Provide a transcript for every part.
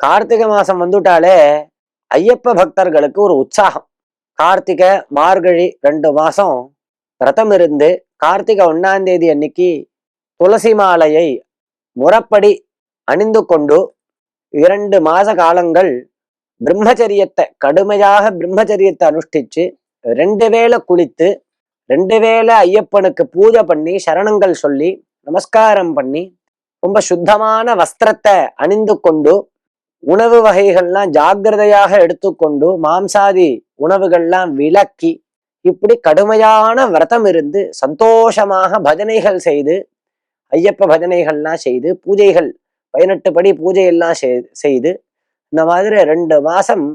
கார்த்திகை மாசம் வந்துட்டாலே ஐயப்ப பக்தர்களுக்கு ஒரு உற்சாகம். கார்த்திகை மார்கழி 2 மாசம் விரதம் இருந்து கார்த்திகை 1ஆம் தேதி அன்னைக்கு துளசி மாலையை முறப்படி அணிந்து கொண்டு 2 மாச காலங்கள் கடுமையாக பிரம்மச்சரியத்தை அனுஷ்டிச்சு 2 வேளை குளித்து 2 வேளை ஐயப்பனுக்கு பூஜை பண்ணி சரணங்கள் சொல்லி நமஸ்காரம் பண்ணி ரொம்ப சுத்தமான வஸ்திரத்தை அணிந்து கொண்டு உணவு வகைகள்லாம் ஜாக்கிரதையாக எடுத்துக்கொண்டு மாம்சாதி உணவுகள்லாம் விலக்கி இப்படி கடுமையான விரதம் இருந்து சந்தோஷமாக பஜனைகள் செய்து ஐயப்ப பஜனைகள்லாம் செய்து பூஜைகள் 18 படி பூஜையெல்லாம் செய்து இந்த மாதிரி 2 மாசம்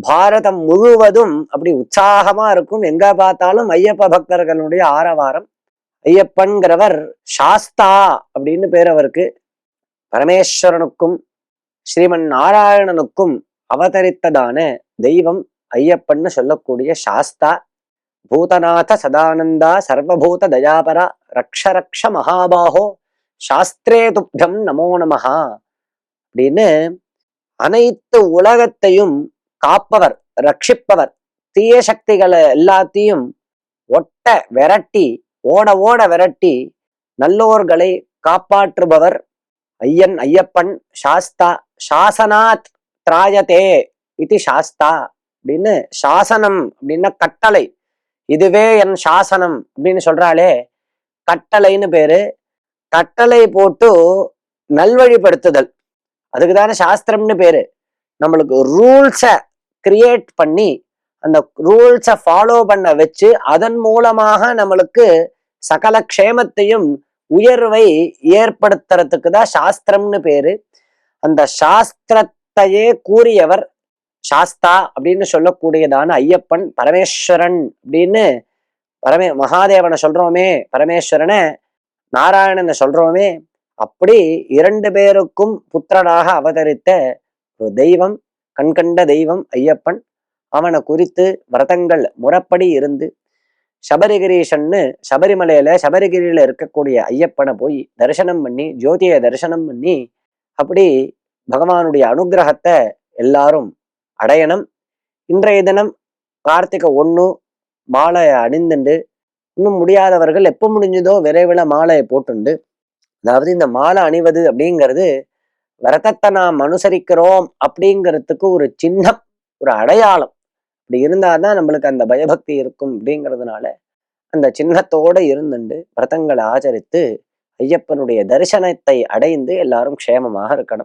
பாரதம் முழுவதும் அப்படி உற்சாகமா இருக்கும். எங்க பார்த்தாலும் ஐயப்ப பக்தர்களுடைய ஆரவாரம். ஐயப்பன்கிறவர் சாஸ்தா அப்படின்னு பேர் அவருக்கு. பரமேஸ்வரனுக்கும் ஸ்ரீமன் நாராயணனுக்கும் அவதரித்ததான தெய்வம் ஐயப்பன்னு சொல்லக்கூடிய சாஸ்தா. பூதநாத சதானந்தா சர்வபூத தயாபரா ரக்ஷ ரக்ஷ மகாபாகோ சாஸ்திரே துப்தம் நமோ நமஹா அப்படின்னு அனைத்து உலகத்தையும் காப்பவர், ரட்சிப்பவர், தீய சக்திகளை எல்லாத்தையும் விரட்டி ஓட விரட்டி நல்லோர்களை காப்பாற்றுபவர் ஐயப்பன். சாஸ்தா சாசனாத் திராயதே இது சாஸ்தா அப்படின்னு. சாசனம் அப்படின்னா கட்டளை. இதுவே என் சாசனம் அப்படின்னு சொல்றாளே, கட்டளைன்னு பேரு. கட்டளை போட்டு நல்வழிப்படுத்துதல், அதுக்குதானே சாஸ்திரம்னு பேரு. நம்மளுக்கு ரூல்ஸை கிரியேட் பண்ணி அந்த ரூல்ஸை ஃபாலோ பண்ண வச்சு அதன் மூலமாக நம்மளுக்கு சகல க்ஷேமத்தையும் உயர்வை ஏற்படுத்துறதுக்கு தான் சாஸ்திரம்னு பேரு. அந்த சாஸ்திரத்தையே கூறியவர் சாஸ்தா அப்படின்னு சொல்லக்கூடியதான ஐயப்பன். பரமேஸ்வரன் அப்படின்னு மகாதேவனை சொல்றோமே, பரமேஸ்வரனை நாராயணனை சொல்றோமே, அப்படி 2 பேருக்கும் புத்திரனாக அவதரித்த ஒரு தெய்வம், கண்கண்ட தெய்வம் ஐயப்பன். அவனை குறித்து விரதங்கள் முறப்படி இருந்து சபரிகிரீஷன்னு சபரிகிரியில இருக்கக்கூடிய ஐயப்பனை போய் தரிசனம் பண்ணி ஜோதியை தரிசனம் பண்ணி அப்படி பகவானுடைய அனுகிரகத்தை எல்லாரும் அடையணும். இன்றைய தினம் கார்த்திகை 1 மாலையை அணிந்துண்டு, இன்னும் முடியாதவர்கள் எப்போ முடிஞ்சதோ விரைவில் மாலையை போட்டுண்டு, அதாவது இந்த மாலை அணிவது அப்படிங்கிறது விரதத்தை நாம் அனுசரிக்கிறோம் அப்படிங்கிறதுக்கு ஒரு சின்னம், ஒரு அடையாளம். அப்படி இருந்தாதான் நம்மளுக்கு அந்த பயபக்தி இருக்கும். அப்படிங்கிறதுனால அந்த சின்னத்தோடு இருந்துண்டு விரதங்களை ஆச்சரித்து ஐயப்பனுடைய தரிசனத்தை அடைந்து எல்லாரும் க்ஷேமமாக இருக்கணும்.